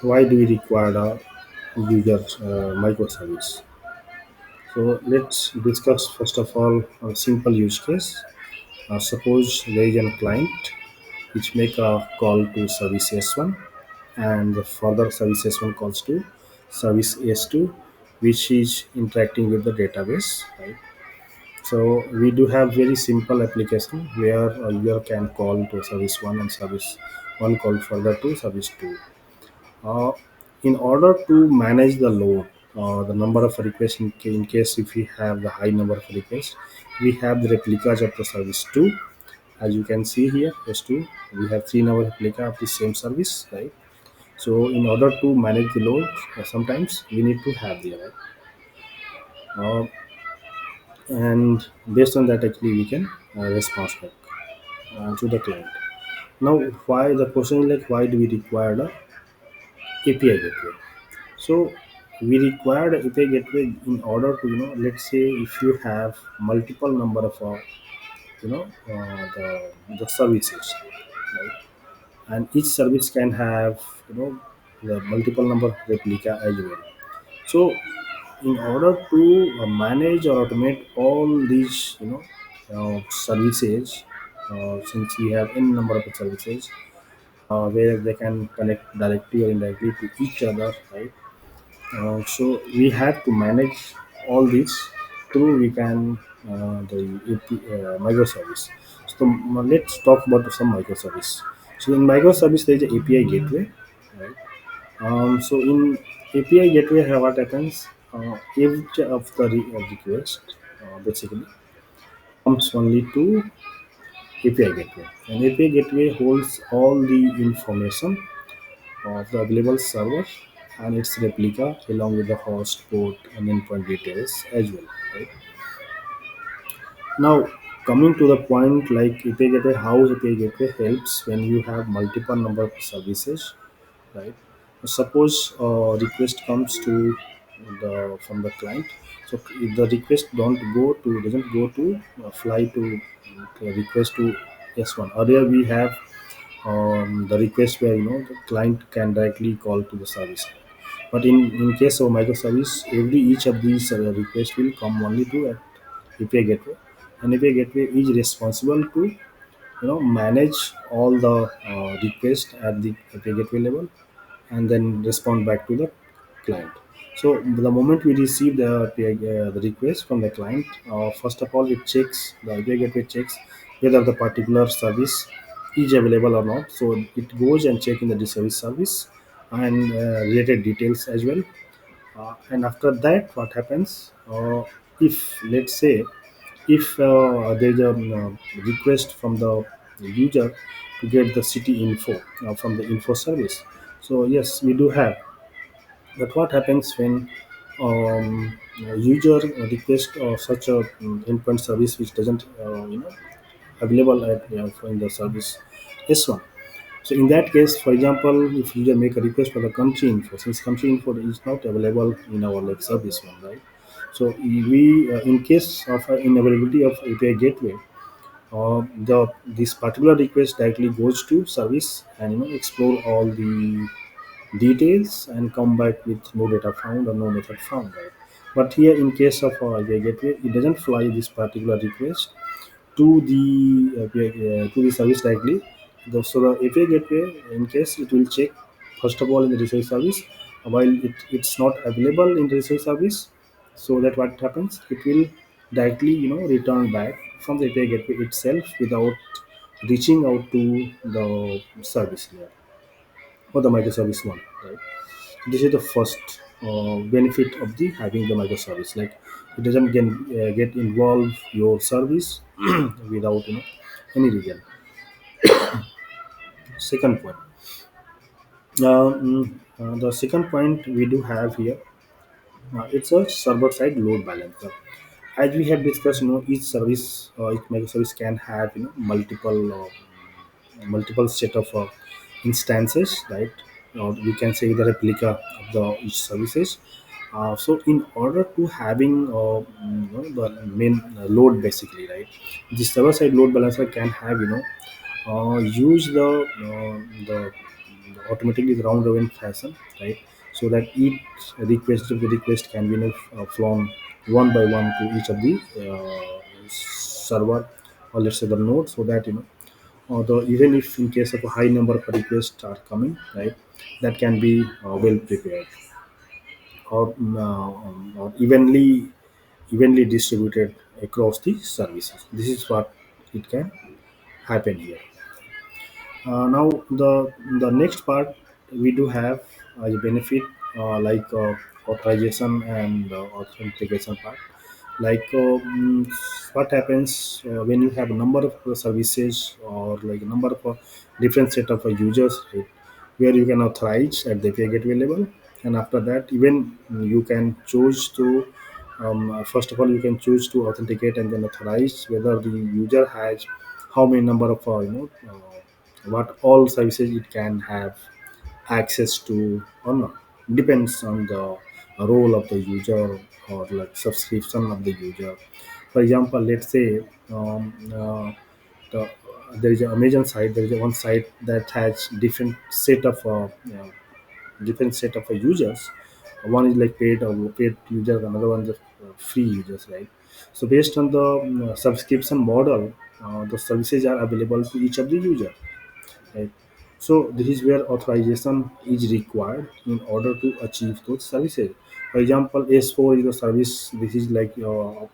Why do we require a user microservice? So let's discuss first of all a simple use case. Suppose there is a client which make a call to service S1, and the further service S1 calls to service S2, which is interacting with the database, right? So we do have very simple application where a user can call to service 1 and service 1 call further to service 2. Uh, in order to manage the load, the number of requests in case if we have the high number of requests, we have the replicas of the service 2. As you can see here, S2, we have 3 number replica of the same service, right? So in order to manage the load, sometimes we need to have the right. And based on that, actually, we can respond back to the client. Now, why the question is like why do we require the API gateway? So we require the API gateway in order to let's say if you have multiple number of the services, right? And each service can have the multiple number of replica as well. So in order to manage or automate all these services, since we have n number of services where they can connect directly or indirectly to each other, right? So we have to manage all these through we can the microservice. So let's talk about some microservice. So in microservice there is a API gateway, right? So in API gateway, what happens? Each of the request basically comes only to API gateway, and API gateway holds all the information of the available server and its replica along with the host, port, and endpoint details as well. Right now, coming to the point like API gateway, how API gateway helps when you have multiple number of services, right? Suppose a request comes to the from the client. So if the request don't go to doesn't go to fly to request to S1. Earlier we have the request where the client can directly call to the service. But in case of microservice, every each of these requests will come only to at API gateway, and API gateway is responsible to manage all the requests at the API gateway level and then respond back to the client. So the moment we receive the request from the client, first of all it checks the API gateway checks whether the particular service is available or not. So it goes and check in the service service and related details as well. And after that, what happens? If let's say if there's a request from the user to get the city info from the info service, so yes we do have. But what happens when a user request such a endpoint service which doesn't available in the service S1? So in that case, for example, if user make a request for the country info, since country info is not available in our like service one, right? So we, in case of inavailability of API gateway, the this particular request directly goes to service and explore all the details and come back with no data found or no method found, right? But here, in case of API gateway, it doesn't fly this particular request to the to the service directly. So the API gateway, in case it will check first of all in the research service, while it's not available in the research service, so that what happens, it will directly return back from the API gateway itself without reaching out to the service layer or the microservice one, right? This is the first benefit of the having the microservice. Like it doesn't get involved your service without any reason. Second point. The second point we do have here, it's a server side load balancer. As we have discussed, each service, each microservice can have multiple set of instances, right? We can say the replica of the each services. So in order to having the main load basically, right? The server side load balancer can have use the automatically round robin fashion, right? So that each request of the request can be flown one by one to each of the server, or let's say the node, so that the even if in case of a high number of requests are coming, right, that can be well prepared, or evenly distributed across the services. This is what it can happen here. Now the next part we do have as a benefit, like authorization and authentication part. Like what happens when you have a number of services, or like a number of different set of users, right, where you can authorize at the API gateway level, and after that even you can choose to first of all you can choose to authenticate and then authorize whether the user has how many number of what all services it can have access to or not. Depends on the role of the user, or like subscription of the user. For example, let's say the, there is an Amazon site. There is one site that has different set of users. One is like paid users, another one is free users, right? So based on the subscription model, the services are available to each of the user, right? So this is where authorization is required in order to achieve those services. For example, S4 is a service. This is like you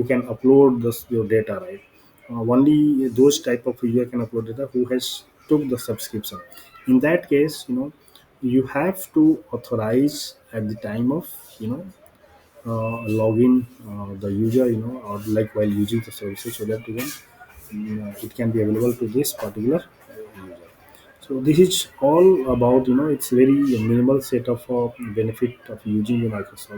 can upload your data, right? Only those type of user can upload data who has took the subscription. In that case, you have to authorize at the time of login the user, or like while using the services, so that even it can be available to this particular user. So this is all about, it's very minimal set of benefit of using the Microservice.